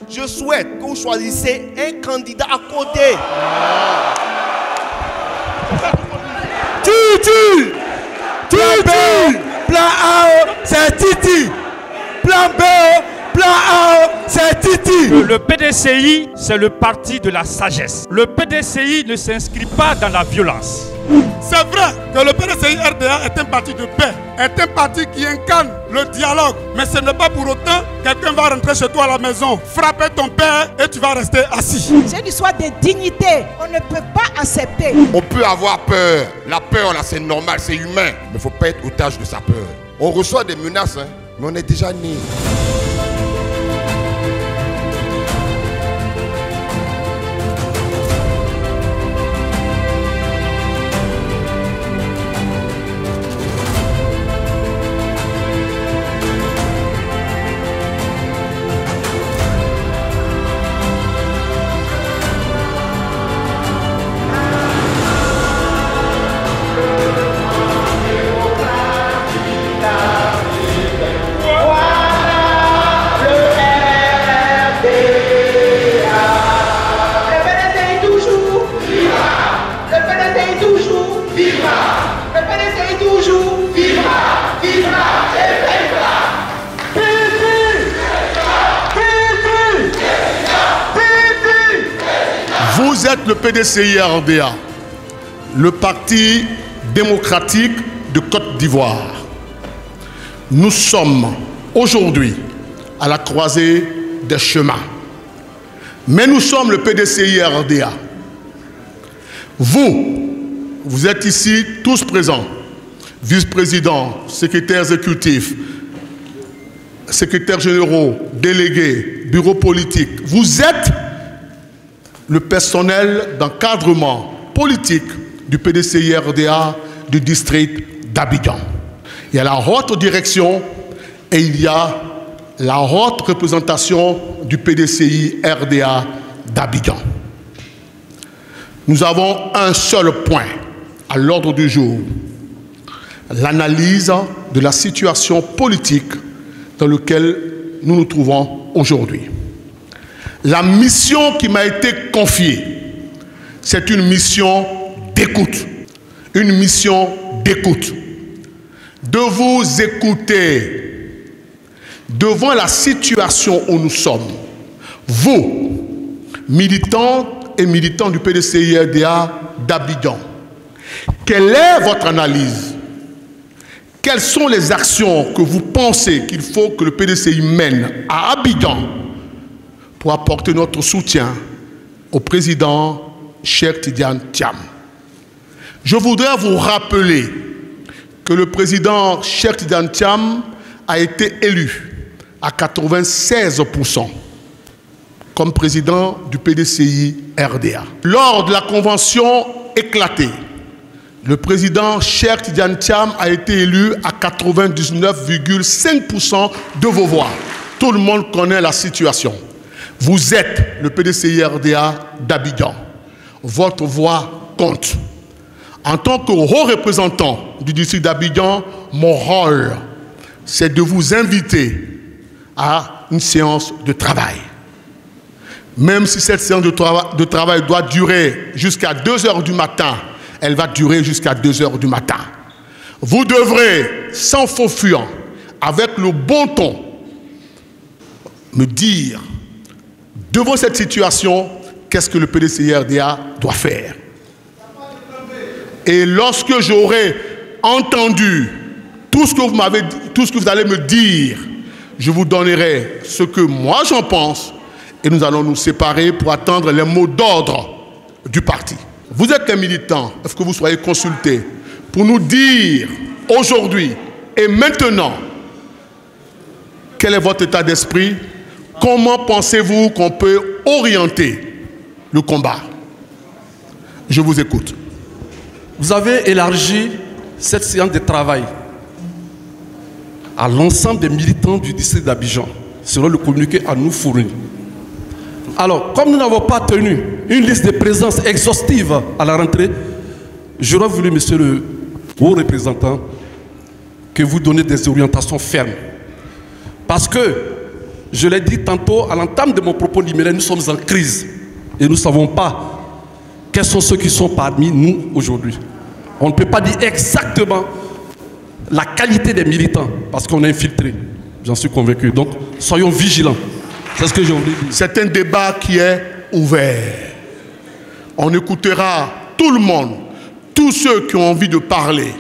Je souhaite que vous choisissez un candidat à côté. Titi. Plan A, c'est Titi. Plan B, plan A, c'est Titi. Le PDCI, c'est le parti de la sagesse. Le PDCI ne s'inscrit pas dans la violence. C'est vrai que le PDCI-RDA est un parti de paix, est un parti qui incarne le dialogue. Mais ce n'est pas pour autant que quelqu'un va rentrer chez toi à la maison, frapper ton père et tu vas rester assis. C'est une histoire de dignité. On ne peut pas accepter. On peut avoir peur. La peur, là, c'est normal, c'est humain. Mais il ne faut pas être otage de sa peur. On reçoit des menaces, hein, mais on est déjà né. Vous êtes le PDCI-RDA, le parti démocratique de Côte d'Ivoire. Nous sommes aujourd'hui à la croisée des chemins. Mais nous sommes le PDCI-RDA. Vous êtes ici tous présents, vice-présidents, secrétaires exécutifs, secrétaires généraux, délégués, bureaux politiques. Vous êtes le personnel d'encadrement politique du PDCI-RDA du district d'Abidjan. Il y a la haute direction et il y a la haute représentation du PDCI-RDA d'Abidjan. Nous avons un seul point à l'ordre du jour, l'analyse de la situation politique dans laquelle nous nous trouvons aujourd'hui. La mission qui m'a été confiée, c'est une mission d'écoute. Une mission d'écoute. De vous écouter devant la situation où nous sommes. Vous, militantes et militants du PDCI-RDA d'Abidjan, quelle est votre analyse? Quelles sont les actions que vous pensez qu'il faut que le PDCI mène à Abidjan pour apporter notre soutien au président Cheikh Tidiane Thiam? Je voudrais vous rappeler que le président Cheikh Tidiane Thiam a été élu à 96% comme président du PDCI-RDA. Lors de la convention éclatée, le président Cheikh Tidiane Thiam a été élu à 99,5% de vos voix. Tout le monde connaît la situation. Vous êtes le PDCI-RDA d'Abidjan. Votre voix compte. En tant que haut représentant du district d'Abidjan, mon rôle, c'est de vous inviter à une séance de travail. Même si cette séance de travail doit durer jusqu'à 2 h du matin, elle va durer jusqu'à 2 h du matin. Vous devrez, sans faux fuyant, avec le bon ton, me dire, devant cette situation, qu'est-ce que le PDCI-RDA doit faire. Et lorsque j'aurai entendu tout ce que vous allez me dire, je vous donnerai ce que moi j'en pense et nous allons nous séparer pour attendre les mots d'ordre du parti. Vous êtes un militant, est-ce que vous soyez consultés pour nous dire aujourd'hui et maintenant quel est votre état d'esprit? Comment pensez-vous qu'on peut orienter le combat? Je vous écoute. Vous avez élargi cette séance de travail à l'ensemble des militants du district d'Abidjan, selon le communiqué à nous fourni. Alors, comme nous n'avons pas tenu une liste de présence exhaustive à la rentrée, j'aurais voulu, monsieur le haut représentant, que vous donniez des orientations fermes. Parce que Je l'ai dit tantôt à l'entame de mon propos liminaire, nous sommes en crise. Et nous ne savons pas quels sont ceux qui sont parmi nous aujourd'hui. On ne peut pas dire exactement la qualité des militants parce qu'on est infiltré. J'en suis convaincu. Donc, soyons vigilants. C'est ce que je voulais dire. C'est un débat qui est ouvert. On écoutera tout le monde, tous ceux qui ont envie de parler.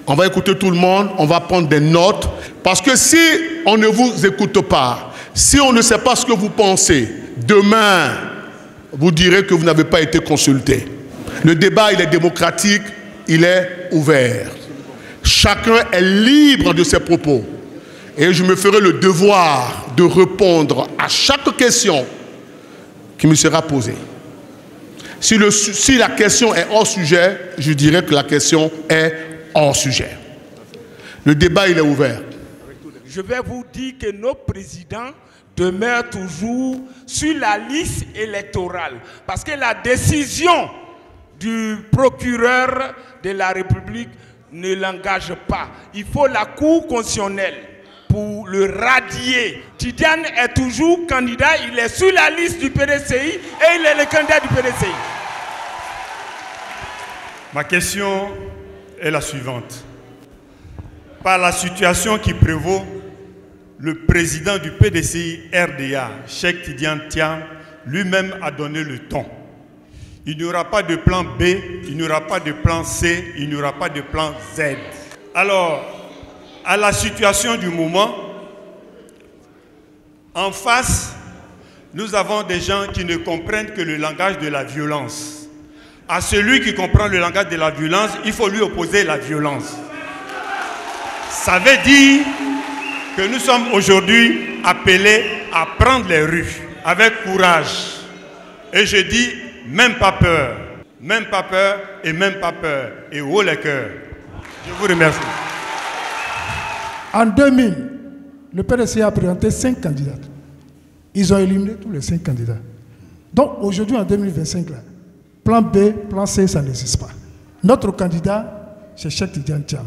On va écouter tout le monde, on va prendre des notes. Parce que si on ne vous écoute pas, si on ne sait pas ce que vous pensez, demain, vous direz que vous n'avez pas été consulté. Le débat, il est démocratique, il est ouvert. Chacun est libre de ses propos. Et je me ferai le devoir de répondre à chaque question qui me sera posée. Si la question est hors sujet, je dirais que la question est hors sujet. Le débat, il est ouvert. Je vais vous dire que nos présidents demeurent toujours sur la liste électorale. Parce que la décision du procureur de la République ne l'engage pas. Il faut la Cour constitutionnelle pour le radier. Tidiane est toujours candidat, il est sur la liste du PDCI et il est le candidat du PDCI. Ma question est la suivante. Par la situation qui prévaut, le président du PDCI RDA, Cheikh Tidiane Thiam, lui-même a donné le ton. Il n'y aura pas de plan B, il n'y aura pas de plan C, il n'y aura pas de plan Z. Alors, à la situation du moment, en face, nous avons des gens qui ne comprennent que le langage de la violence. À celui qui comprend le langage de la violence, il faut lui opposer la violence. Ça veut dire que nous sommes aujourd'hui appelés à prendre les rues avec courage. Et je dis, même pas peur et même pas peur. Et haut les cœurs. Je vous remercie. En 2000, le PDC a présenté 5 candidats. Ils ont éliminé tous les 5 candidats. Donc aujourd'hui, en 2025, là, plan B, plan C, ça n'existe pas. Notre candidat, c'est Cheikh Tidiane Thiam.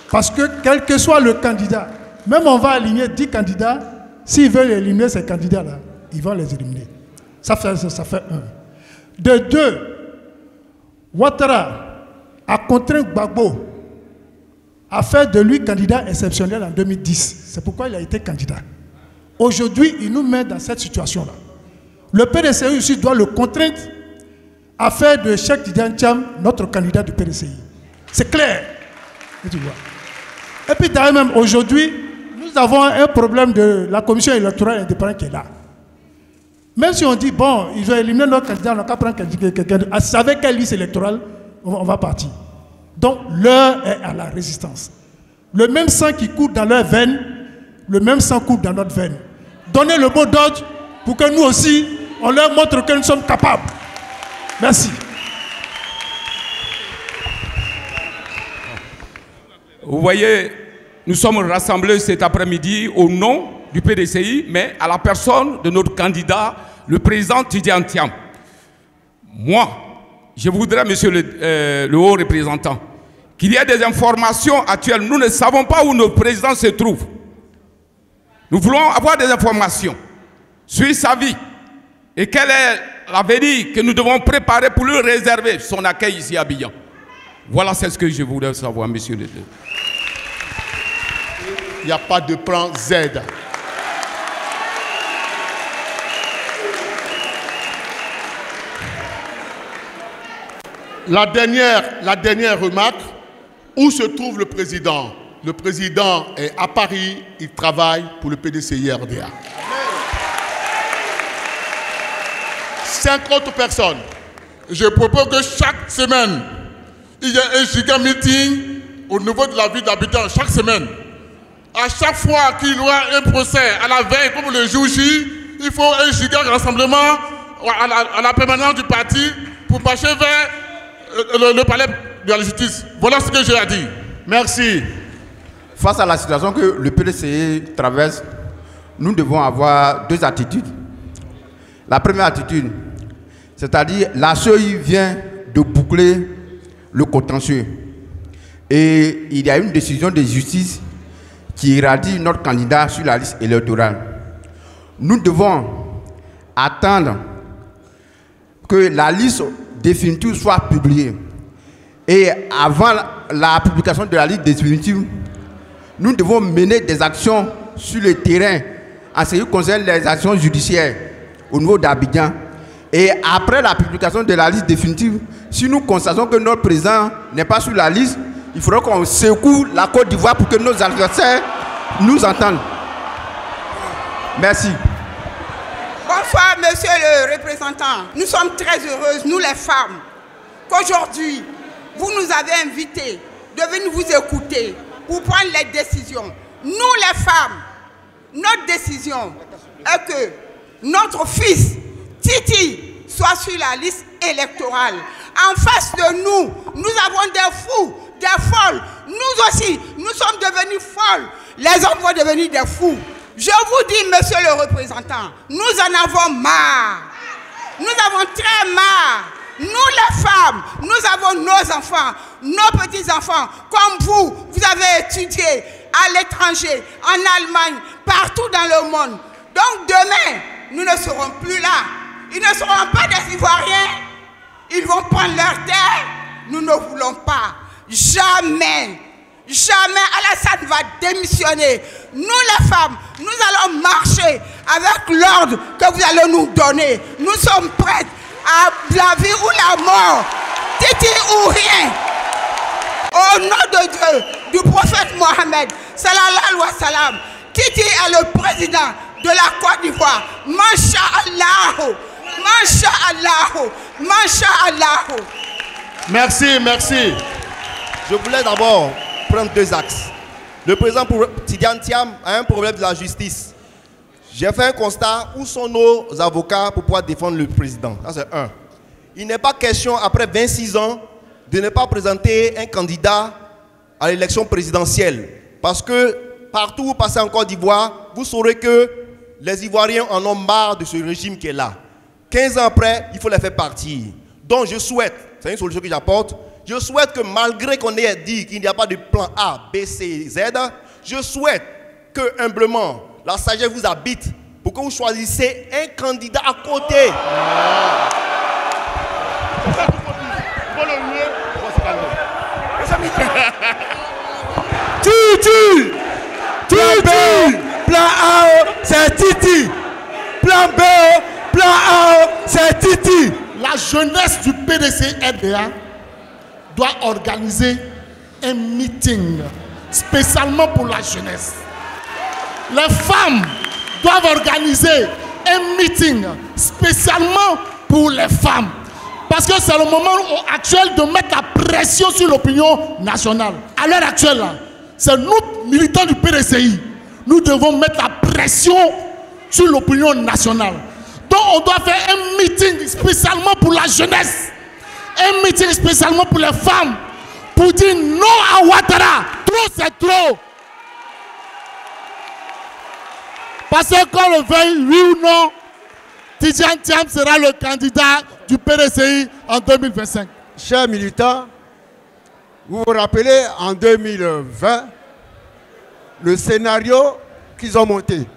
Parce que quel que soit le candidat, même on va aligner 10 candidats, s'ils veulent éliminer ces candidats-là, ils vont les éliminer. Ça fait 1. De 2, Ouattara a contraint Gbagbo à faire de lui candidat exceptionnel en 2010. C'est pourquoi il a été candidat. Aujourd'hui, il nous met dans cette situation-là. Le PDCI aussi doit le contraindre à faire de Cheikh Tidiane Thiam notre candidat du PDCI. C'est clair. Et tu vois. Et puis d'ailleurs même aujourd'hui, nous avons un problème de la commission électorale indépendante qui est là. Même si on dit, bon, ils ont éliminé notre candidat, on n'a qu'à prendre quelqu'un, avec quelle liste électorale, on va partir. Donc l'heure est à la résistance. Le même sang qui coule dans leurs veines, le même sang coule dans notre veine. Donnez le mot d'ordre pour que nous aussi, on leur montre que nous sommes capables. Merci. Vous voyez, nous sommes rassemblés cet après-midi au nom du PDCI, mais à la personne de notre candidat, le président Tidiane Thiam. Moi, je voudrais, monsieur le haut représentant, qu'il y ait des informations actuelles. Nous ne savons pas où notre président se trouve. Nous voulons avoir des informations sur sa vie et quel est l'avenir que nous devons préparer pour lui réserver son accueil ici à Abidjan. Voilà, c'est ce que je voulais savoir, monsieur le deux. Il n'y a pas de plan Z. La dernière remarque, où se trouve le président? Le président est à Paris, il travaille pour le PDCI RDA. 5 autres personnes. Je propose que chaque semaine, il y ait un giga meeting au niveau de la ville d'Abidjan, chaque semaine. À chaque fois qu'il y aura un procès à la veille, comme le jour J, il faut un giga rassemblement à la permanence du parti pour marcher vers le palais de la justice. Voilà ce que j'ai à dire. Merci. Face à la situation que le PDCI traverse, nous devons avoir 2 attitudes. La première attitude, c'est-à-dire la CEI vient de boucler le contentieux. Et il y a une décision de justice qui irradie notre candidat sur la liste électorale. nous devons attendre que la liste définitive soit publiée. Et avant la publication de la liste définitive, nous devons mener des actions sur le terrain en ce qui concerne les actions judiciaires au niveau d'Abidjan. Et après la publication de la liste définitive, si nous constatons que notre président n'est pas sur la liste, il faudra qu'on secoue la Côte d'Ivoire pour que nos adversaires nous entendent. Merci. Bonsoir, monsieur le représentant. Nous sommes très heureuses, nous les femmes, qu'aujourd'hui, vous nous avez invités de venir vous écouter pour prendre les décisions. Nous les femmes, notre décision est que notre fils, Titi, soit sur la liste électorale. En face de nous, nous avons des fous, des folles. Nous aussi, nous sommes devenus folles. Les hommes vont devenir des fous. Je vous dis, monsieur le représentant, nous en avons marre. Nous avons très marre. Nous les femmes, nous avons nos enfants, nos petits-enfants. Comme vous, vous avez étudié à l'étranger, en Allemagne, partout dans le monde. Donc demain, nous ne serons plus là. Ils ne seront pas des Ivoiriens. Ils vont prendre leur terre. Nous ne voulons pas. Jamais. Jamais Alassane va démissionner. Nous les femmes, nous allons marcher avec l'ordre que vous allez nous donner. Nous sommes prêtes à la vie ou la mort. Titi ou rien. Au nom de Dieu, du prophète Mohamed, sallallahu alayhi wa sallam, Titi est le président de la Côte d'Ivoire. Masha'Allah. Masha'Allah. Masha'Allah. Merci, merci. Je voulais d'abord prendre deux axes. Le président Tidiane Thiam a un problème de la justice. J'ai fait un constat. Où sont nos avocats pour pouvoir défendre le président? Ça, c'est un. Il n'est pas question, après 26 ans, de ne pas présenter un candidat à l'élection présidentielle. Parce que partout où vous passez en Côte d'Ivoire, vous saurez que les Ivoiriens en ont marre de ce régime qui est là. 15 ans après, il faut les faire partir. Donc je souhaite, c'est une solution que j'apporte, je souhaite que malgré qu'on ait dit qu'il n'y a pas de plan A, B, C, Z, je souhaite que humblement la sagesse vous habite pour que vous choisissez un candidat à côté. Titi! Titi! Plan A, c'est Titi! Plan B, plan A, c'est Titi! La jeunesse du PDC-RDA doit organiser un meeting spécialement pour la jeunesse. Les femmes doivent organiser un meeting spécialement pour les femmes. Parce que c'est le moment actuel de mettre la pression sur l'opinion nationale. À l'heure actuelle, c'est nous, militants du PDCI, nous devons mettre la pression sur l'opinion nationale. Donc on doit faire un meeting spécialement pour la jeunesse. Un meeting spécialement pour les femmes. Pour dire non à Ouattara. Trop c'est trop. Parce que quand le veuille, oui ou non, Tidiane Thiam sera le candidat du PDCI en 2025. Chers militants, vous vous rappelez en 2020, le scénario qu'ils ont monté.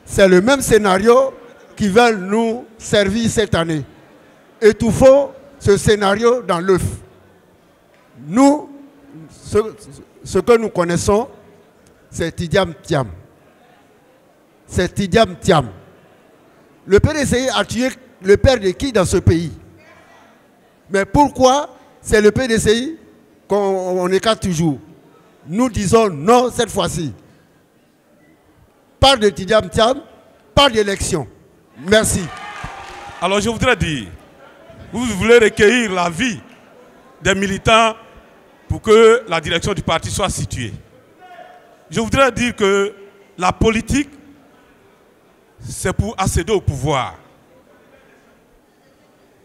C'est le même scénario qu'ils veulent nous servir cette année. Étouffons ce scénario dans l'œuf. Nous, ce que nous connaissons, c'est Tidiane Thiam. C'est Tidiane Thiam. Le PDCI a tué le père de qui dans ce pays? Mais pourquoi c'est le PDCI qu'on écarte toujours? Nous disons non cette fois-ci. Pas de Tidiane Thiam, pas d'élection. Merci. Alors je voudrais dire, vous voulez recueillir l'avis des militants pour que la direction du parti soit située. Je voudrais dire que la politique, c'est pour accéder au pouvoir.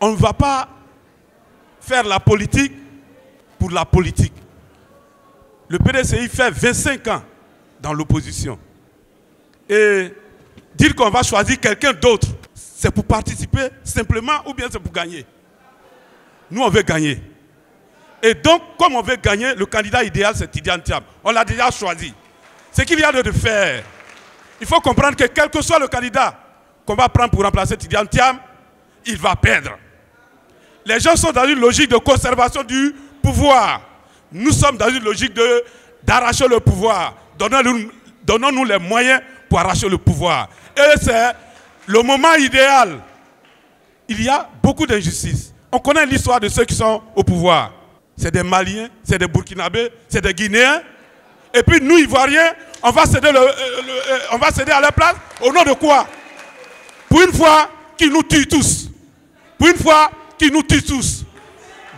On ne va pas faire la politique pour la politique. Le PDCI fait 25 ans dans l'opposition. Et dire qu'on va choisir quelqu'un d'autre, c'est pour participer simplement ou bien c'est pour gagner. Nous, on veut gagner. Et donc, comme on veut gagner, le candidat idéal, c'est Tidiane Thiam. On l'a déjà choisi. Ce qu'il y a de faire, il faut comprendre que quel que soit le candidat, qu'on va prendre pour remplacer Tidiane Thiam, il va perdre. Les gens sont dans une logique de conservation du pouvoir. Nous sommes dans une logique d'arracher le pouvoir. Donnons-nous les moyens pour arracher le pouvoir. Et c'est le moment idéal. Il y a beaucoup d'injustices. On connaît l'histoire de ceux qui sont au pouvoir. C'est des Maliens, c'est des Burkinabés, c'est des Guinéens. Et puis nous, Ivoiriens, on va céder à leur place. Au nom de quoi? Pour une fois, qu'ils nous tuent tous. Pour une fois, qu'ils nous tuent tous.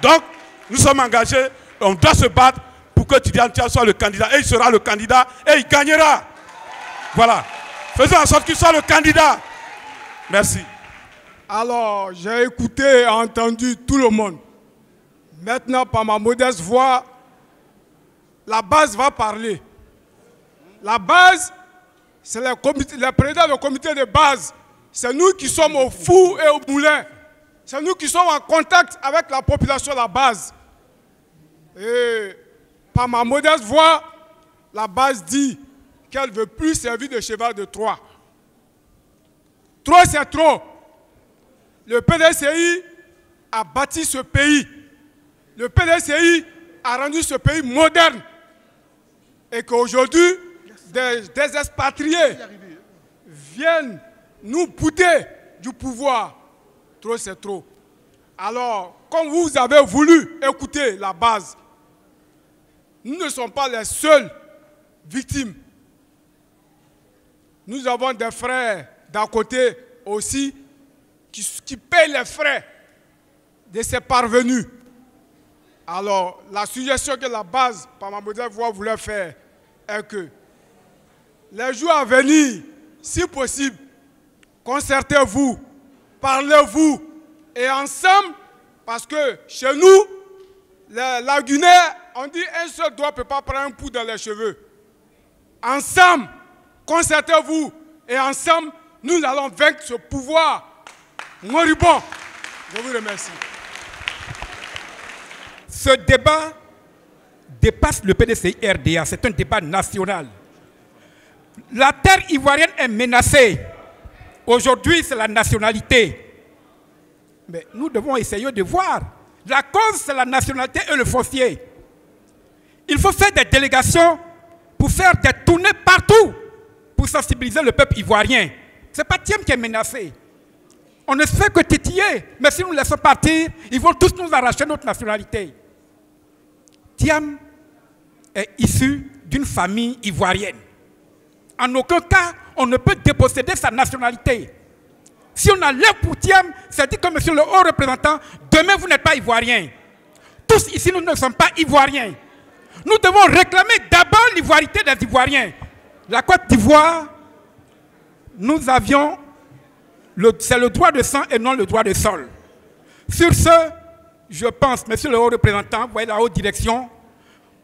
Donc, nous sommes engagés. On doit se battre pour que Tidiane Thiam soit le candidat. Et il sera le candidat et il gagnera. Voilà. Faisons en sorte qu'il soit le candidat. Merci. Alors, j'ai écouté et entendu tout le monde. Maintenant, par ma modeste voix, la base va parler. La base, c'est les présidents du comité de base. C'est nous qui sommes au four et au moulin. C'est nous qui sommes en contact avec la population de la base. Et par ma modeste voix, la base dit qu'elle ne veut plus servir de cheval de Troie. Trop, c'est trop. Le PDCI a bâti ce pays. Le PDCI a rendu ce pays moderne. Et qu'aujourd'hui, des expatriés viennent nous bouter du pouvoir. Trop, c'est trop. Alors, comme vous avez voulu écouter la base, nous ne sommes pas les seules victimes. Nous avons des frères d'à côté aussi qui payent les frais de ces parvenus. Alors, la suggestion que la base, par ma modeste voix, voulait faire est que les jours à venir, si possible, concertez-vous, parlez-vous, et ensemble, parce que chez nous, la Guinée, on dit un seul doigt ne peut pas prendre un pouls dans les cheveux. Ensemble, concertez-vous, et ensemble, nous allons vaincre ce pouvoir moribond. Je vous remercie. Ce débat dépasse le PDCI-RDA, c'est un débat national. La terre ivoirienne est menacée. Aujourd'hui, c'est la nationalité. Mais nous devons essayer de voir. La cause, c'est la nationalité et le foncier. Il faut faire des délégations pour faire des tournées partout pour sensibiliser le peuple ivoirien. Ce n'est pas Thiam qui est menacé. On ne se fait que titiller, mais si nous laissons partir, ils vont tous nous arracher notre nationalité. Thiam est issu d'une famille ivoirienne. En aucun cas, on ne peut déposséder sa nationalité. Si on a l'air pour Thiam, c'est dire que monsieur le haut représentant, demain vous n'êtes pas ivoirien. Tous ici, nous ne sommes pas ivoiriens. Nous devons réclamer d'abord l'ivoirité des Ivoiriens. La Côte d'Ivoire, nous avions, c'est le droit de sang et non le droit de sol. Sur ce, je pense, monsieur le haut représentant, vous voyez la haute direction,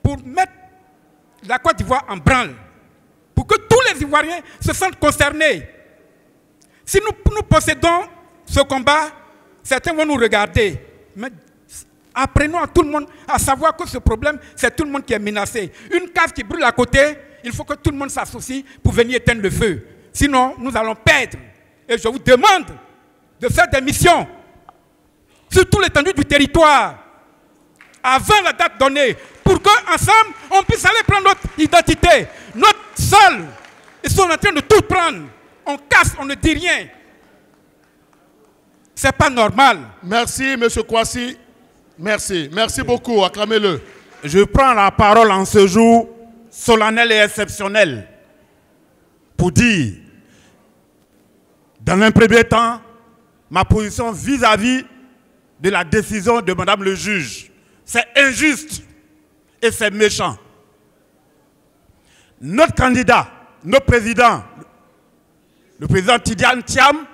pour mettre la Côte d'Ivoire en branle, pour que tous les Ivoiriens se sentent concernés. Si nous possédons ce combat, certains vont nous regarder. Mais apprenons à tout le monde à savoir que ce problème, c'est tout le monde qui est menacé. Une cave qui brûle à côté, il faut que tout le monde s'associe pour venir éteindre le feu. Sinon, nous allons perdre. Et je vous demande de faire des missions sur toute l'étendue du territoire, avant la date donnée, pour qu'ensemble, on puisse aller prendre notre identité, notre sol. Ils sont en train de tout prendre. On casse, on ne dit rien. C'est pas normal. Merci, M. Kouassi. Merci. Merci beaucoup. Acclamez-le. Je prends la parole en ce jour solennel et exceptionnel pour dire, dans un premier temps, ma position vis-à-vis de la décision de Madame le juge. C'est injuste et c'est méchant. Notre candidat, notre président, le président Tidiane Thiam,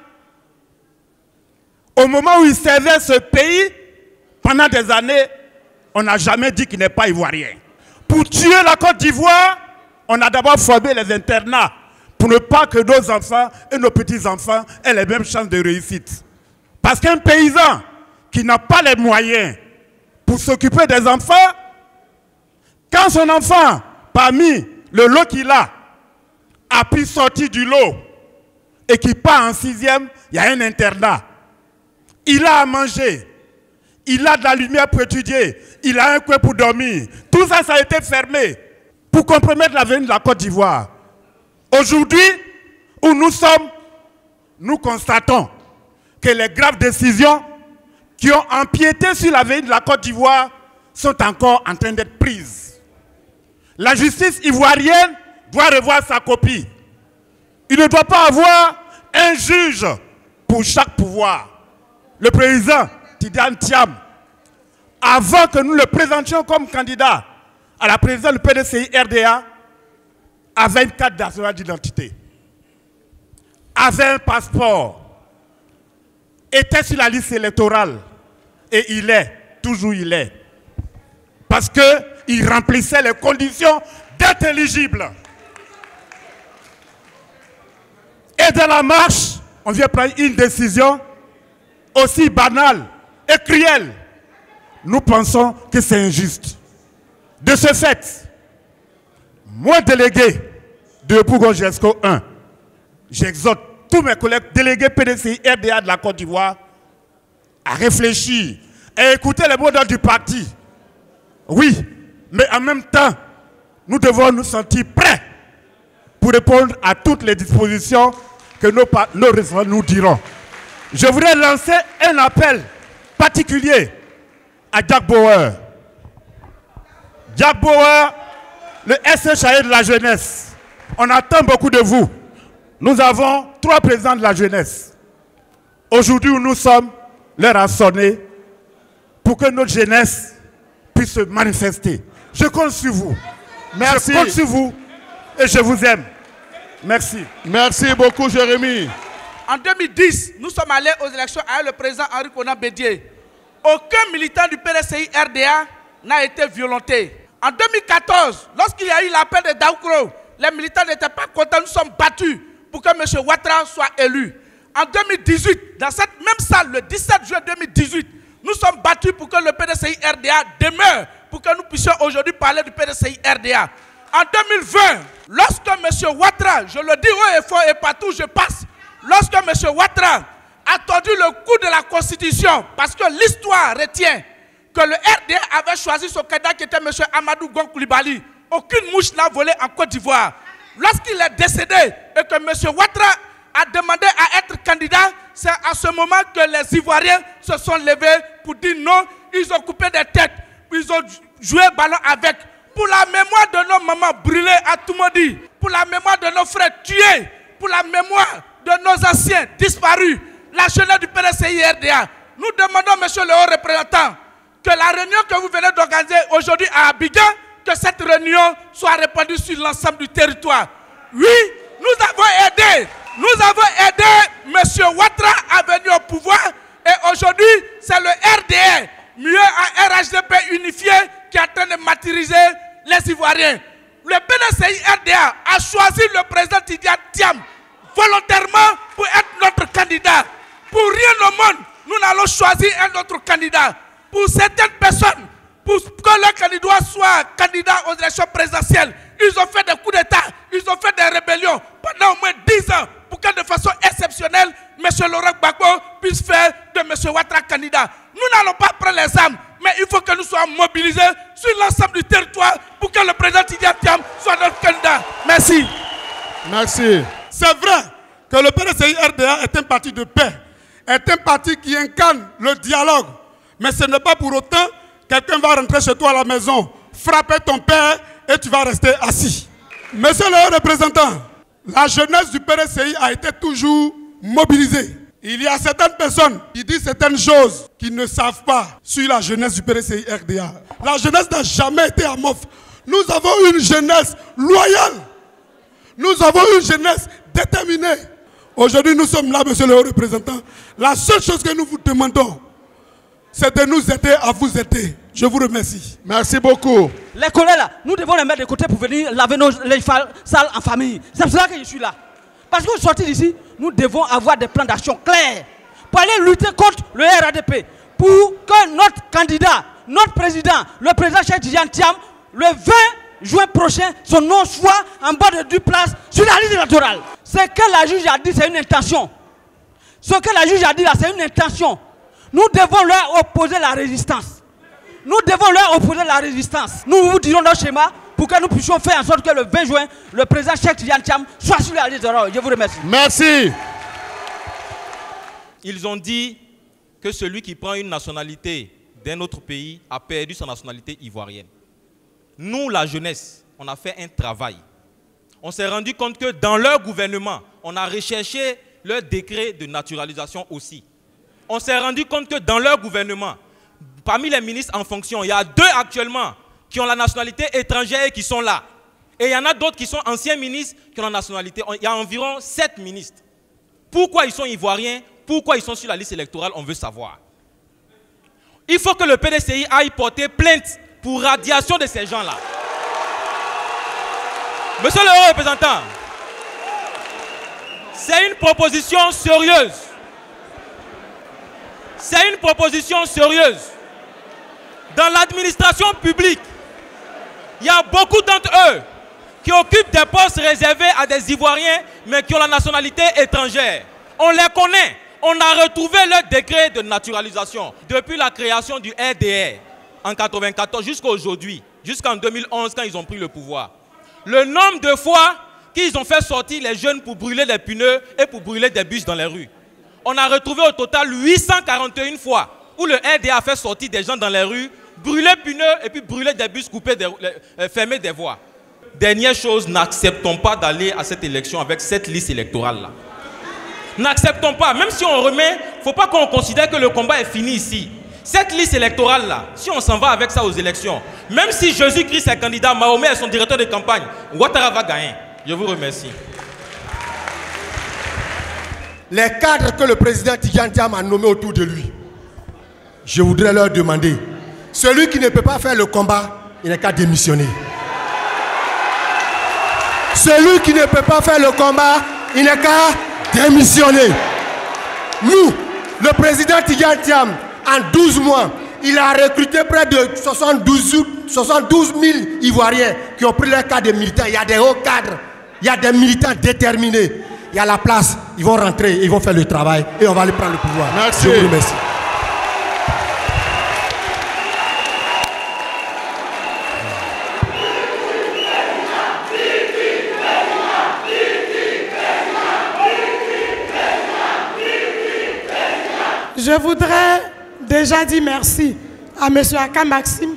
au moment où il servait ce pays, pendant des années, on n'a jamais dit qu'il n'est pas ivoirien. Pour tuer la Côte d'Ivoire, on a d'abord formé les internats pour ne pas que nos enfants et nos petits-enfants aient les mêmes chances de réussite. Parce qu'un paysan qui n'a pas les moyens pour s'occuper des enfants, quand son enfant, parmi le lot qu'il a pu sortir du lot et qui part en 6e, il y a un internat. Il a à manger. Il a de la lumière pour étudier. Il a un coin pour dormir. Tout ça, ça a été fermé pour compromettre l'avenir de la Côte d'Ivoire. Aujourd'hui, où nous sommes, nous constatons que les graves décisions qui ont empiété sur l'avenir de la Côte d'Ivoire sont encore en train d'être prises. La justice ivoirienne doit revoir sa copie. Il ne doit pas avoir un juge pour chaque pouvoir. Le président Tidjane Thiam, avant que nous le présentions comme candidat à la présidence du PDCI RDA, avait une carte nationale d'identité, avait un passeport, était sur la liste électorale et toujours il est. Parce qu'il remplissait les conditions d'être éligible. Et dans la marche, on vient prendre une décision aussi banale et cruelle. Nous pensons que c'est injuste. De ce fait, moi délégué de Bougon-Jesco 1, j'exhorte tous mes collègues délégués PDCI RDA de la Côte d'Ivoire à réfléchir et écouter les mots d'ordre du parti. Oui, mais en même temps, nous devons nous sentir prêts pour répondre à toutes les dispositions que nos représentants nous diront. Je voudrais lancer un appel particulier à Jack Bauer. Jack Bauer, le SHAE de la jeunesse. On attend beaucoup de vous. Nous avons 3 présidents de la jeunesse. Aujourd'hui où nous sommes, l'heure a sonné pour que notre jeunesse puisse se manifester. Je compte sur vous. Merci. Je compte sur vous et je vous aime. Merci. Merci beaucoup, Jérémy. En 2010, nous sommes allés aux élections avec le président Henri Konan Bédié. Aucun militant du PDCI RDA n'a été violenté. En 2014, lorsqu'il y a eu l'appel de Daoukro, les militants n'étaient pas contents, nous sommes battus pour que M. Ouattara soit élu. En 2018, dans cette même salle, le 17 juin 2018, nous sommes battus pour que le PDCI RDA demeure, pour que nous puissions aujourd'hui parler du PDCI RDA. En 2020, lorsque M. Ouattara, je le dis haut et fort et partout je passe, lorsque M. Ouattara a tordu le coup de la Constitution, parce que l'histoire retient que le RDA avait choisi son candidat qui était M. Amadou Gon Coulibaly. Aucune mouche n'a volé en Côte d'Ivoire. Lorsqu'il est décédé et que M. Ouattara a demandé à être candidat, c'est à ce moment que les Ivoiriens se sont levés pour dire non. Ils ont coupé des têtes, ils ont joué ballon avec. Pour la mémoire de nos mamans brûlées à Toumoudi, pour la mémoire de nos frères tués, pour la mémoire de nos anciens disparus, la jeunesse du PDCI RDA, nous demandons, monsieur le haut représentant, que la réunion que vous venez d'organiser aujourd'hui à Abidjan, que cette réunion soit répandue sur l'ensemble du territoire. Oui, nous avons aidé M. Ouattara à venir au pouvoir et aujourd'hui, c'est le RDA, mieux un RHDP unifié qui est en train de martyriser les Ivoiriens. Le PDCI RDA a choisi le président Tidjane Thiam volontairement pour être notre candidat. Pour rien au monde, nous n'allons choisir un autre candidat. Pour certaines personnes, pour que leur candidat soit candidat aux élections présidentielles, ils ont fait des coups d'État, ils ont fait des rébellions pendant au moins 10 ans pour que de façon exceptionnelle, M. Laurent Gbagbo puisse faire de M. Ouattara candidat. Nous n'allons pas prendre les armes, mais il faut que nous soyons mobilisés sur l'ensemble du territoire pour que le président Tidjane Thiam soit notre candidat. Merci. Merci. C'est vrai que le PDCI RDA est un parti de paix, est un parti qui incarne le dialogue. Mais ce n'est pas pour autant que quelqu'un va rentrer chez toi à la maison, frapper ton père et tu vas rester assis. Monsieur le haut représentant, la jeunesse du PDCI a été toujours mobilisée. Il y a certaines personnes qui disent certaines choses qu'ils ne savent pas sur la jeunesse du PDCI RDA. La jeunesse n'a jamais été amorphe. Nous avons une jeunesse loyale. Nous avons une jeunesse déterminée. Aujourd'hui, nous sommes là, monsieur le haut représentant. La seule chose que nous vous demandons, c'est de nous aider à vous aider. Je vous remercie. Merci beaucoup. Les collègues là, nous devons les mettre de côté pour venir laver les salles en famille. C'est pour cela que je suis là. Parce que vous sortez d'ici, nous devons avoir des plans d'action clairs pour aller lutter contre le RADP. Pour que notre candidat, notre président, le président Cheikh Tidjane Thiam, le 20 juin prochain, son nom soit en bas de 10 places sur la liste électorale. Ce que la juge a dit, c'est une intention. Ce que la juge a dit là, c'est une intention. Nous devons leur opposer la résistance. Nous devons leur opposer la résistance. Nous vous dirons notre schéma pour que nous puissions faire en sorte que le 20 juin, le président Cheikh Tidiane Thiam soit sur la liste électorale. Je vous remercie. Merci. Ils ont dit que celui qui prend une nationalité d'un autre pays a perdu sa nationalité ivoirienne. Nous, la jeunesse, on a fait un travail. On s'est rendu compte que dans leur gouvernement, on a recherché leur décret de naturalisation aussi. On s'est rendu compte que dans leur gouvernement, parmi les ministres en fonction, il y a 2 actuellement qui ont la nationalité étrangère et qui sont là. Et il y en a d'autres qui sont anciens ministres qui ont la nationalité. Il y a environ 7 ministres. Pourquoi ils sont ivoiriens? Pourquoi ils sont sur la liste électorale? On veut savoir. Il faut que le PDCI aille porter plainte pour radiation de ces gens-là. Monsieur le haut représentant, c'est une proposition sérieuse. C'est une proposition sérieuse. Dans l'administration publique, il y a beaucoup d'entre eux qui occupent des postes réservés à des Ivoiriens, mais qui ont la nationalité étrangère. On les connaît. On a retrouvé leur décret de naturalisation depuis la création du RDR en 1994 jusqu'à aujourd'hui, jusqu'en 2011 quand ils ont pris le pouvoir. Le nombre de fois qu'ils ont fait sortir les jeunes pour brûler des pneus et pour brûler des bus dans les rues. On a retrouvé au total 841 fois où le RDA a fait sortir des gens dans les rues, brûler pneus et puis brûler des bus, fermer des voies. Dernière chose, n'acceptons pas d'aller à cette élection avec cette liste électorale-là. N'acceptons pas, même si on remet, il ne faut pas qu'on considère que le combat est fini ici. Cette liste électorale-là, si on s'en va avec ça aux élections, même si Jésus-Christ est candidat, Mahomet est son directeur de campagne, Ouattara va gagner. Je vous remercie. Les cadres que le président Tidiane Thiam a nommés autour de lui, je voudrais leur demander, celui qui ne peut pas faire le combat, il n'a qu'à démissionner. Celui qui ne peut pas faire le combat, il n'a qu'à démissionner. Nous, le président Tidiane Thiam, en 12 mois, il a recruté près de 72 000 Ivoiriens qui ont pris leur cadre de militants. Il y a des hauts cadres, il y a des militants déterminés. Il y a la place, ils vont rentrer, ils vont faire le travail et on va aller prendre le pouvoir. Merci. Je vous remercie. Je voudrais déjà dire merci à M. Aka Maxime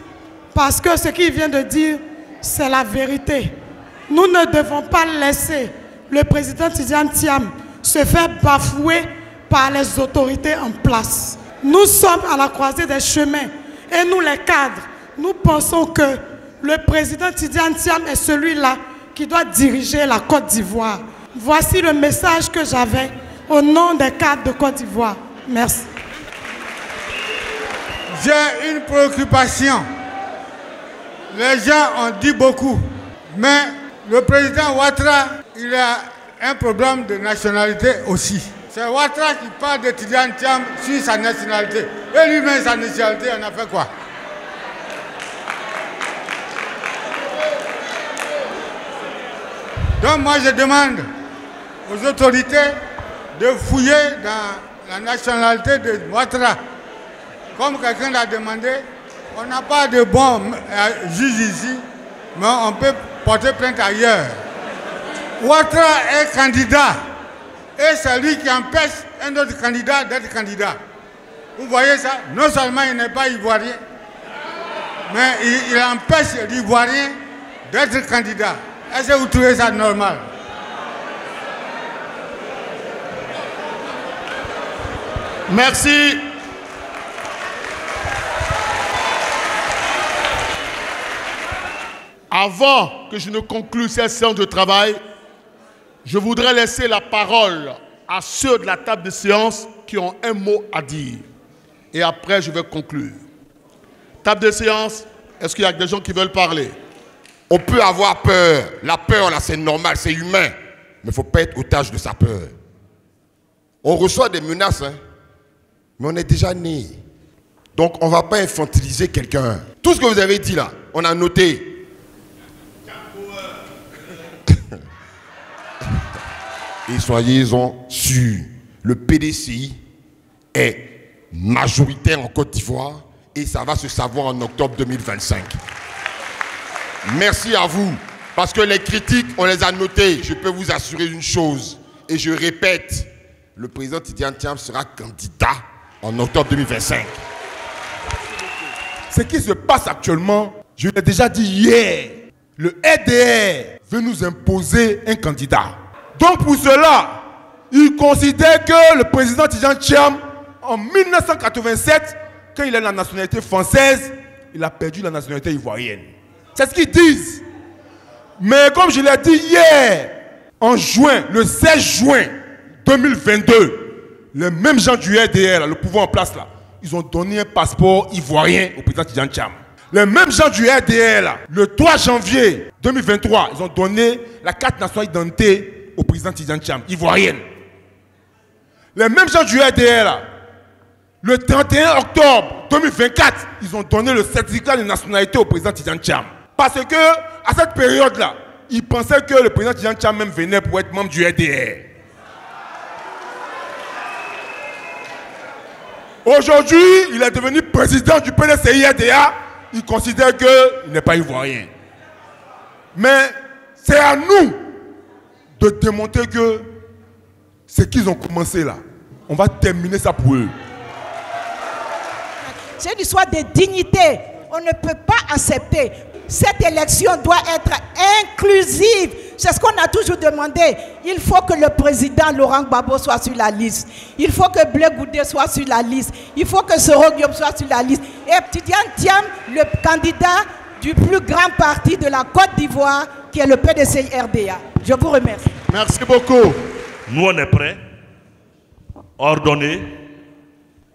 parce que ce qu'il vient de dire, c'est la vérité. Nous ne devons pas laisser le président Tidiane Thiam se faire bafouer par les autorités en place. Nous sommes à la croisée des chemins et nous les cadres, nous pensons que le président Tidiane Thiam est celui-là qui doit diriger la Côte d'Ivoire. Voici le message que j'avais au nom des cadres de Côte d'Ivoire. Merci. J'ai une préoccupation. Les gens ont dit beaucoup, mais le président Ouattara, il a un problème de nationalité aussi. C'est Ouattara qui parle de Tidiane Thiam sur sa nationalité. Et lui-même, sa nationalité, on a fait quoi? Donc moi, je demande aux autorités de fouiller dans la nationalité de Ouattara. Comme quelqu'un l'a demandé, on n'a pas de bons juges ici, mais on peut porter plainte ailleurs. Ouattara est candidat et c'est lui qui empêche un autre candidat d'être candidat. Vous voyez ça? Non seulement il n'est pas ivoirien, mais il empêche l'ivoirien d'être candidat. Est-ce que vous trouvez ça normal? Merci. Avant que je ne conclue cette séance de travail, je voudrais laisser la parole à ceux de la table de séance qui ont un mot à dire. Et après, je vais conclure. Table de séance, est-ce qu'il y a des gens qui veulent parler? On peut avoir peur. La peur, là, c'est normal, c'est humain. Mais il ne faut pas être otage de sa peur. On reçoit des menaces, hein, mais on est déjà né. Donc, on ne va pas infantiliser quelqu'un. Tout ce que vous avez dit là, on a noté. Et soyez-en sûrs, le PDCI est majoritaire en Côte d'Ivoire et ça va se savoir en octobre 2025. Merci à vous, parce que les critiques, on les a notées. Je peux vous assurer une chose, et je répète, le président Tidjane Thiam sera candidat en octobre 2025. Ce qui se passe actuellement, je l'ai déjà dit hier, le RDR veut nous imposer un candidat. Donc pour cela, il considère que le président Tidjane Thiam, en 1987, quand il a la nationalité française, il a perdu la nationalité ivoirienne. C'est ce qu'ils disent. Mais comme je l'ai dit hier, en juin, le 16 juin 2022, les mêmes gens du RDR, le pouvoir en place là, ils ont donné un passeport ivoirien au président Tidjane Thiam. Les mêmes gens du RDR là, le 3 janvier 2023, ils ont donné la carte nationale d'identité au président Tidjane Thiam, ivoirienne. Les mêmes gens du RDR là, le 31 octobre 2024, ils ont donné le certificat de nationalité au président Tidjane Thiam. Parce que, à cette période-là, ils pensaient que le président Tidjane Thiam même venait pour être membre du RDR. Aujourd'hui, il est devenu président du PDCI-RDA. Il considère qu'il n'est pas ivoirien. Mais c'est à nous de démontrer que ce qu'ils ont commencé là, on va terminer ça pour eux. C'est l'histoire de dignité. On ne peut pas accepter. Cette élection doit être inclusive. C'est ce qu'on a toujours demandé. Il faut que le président Laurent Gbagbo soit sur la liste. Il faut que Blé Goudé soit sur la liste. Il faut que Soro Diop soit sur la liste. Et Tidjane Thiam, le candidat du plus grand parti de la Côte d'Ivoire, qui est le PDCI-RDA. Je vous remercie. Merci beaucoup. Nous, on est prêts, ordonnés,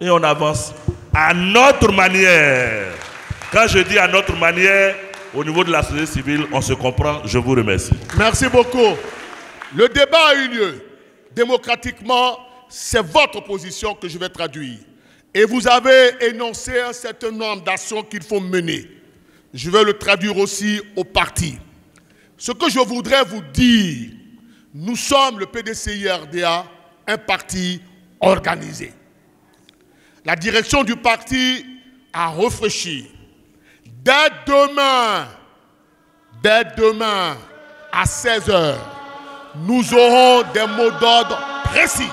et on avance à notre manière. Quand je dis à notre manière, au niveau de la société civile, on se comprend. Je vous remercie. Merci beaucoup. Le débat a eu lieu. Démocratiquement, c'est votre position que je vais traduire. Et vous avez énoncé un certain nombre d'actions qu'il faut mener. Je vais le traduire aussi au parti. Ce que je voudrais vous dire, nous sommes le PDCI-RDA, un parti organisé. La direction du parti a réfléchi. Dès demain, à 16h, nous aurons des mots d'ordre précis.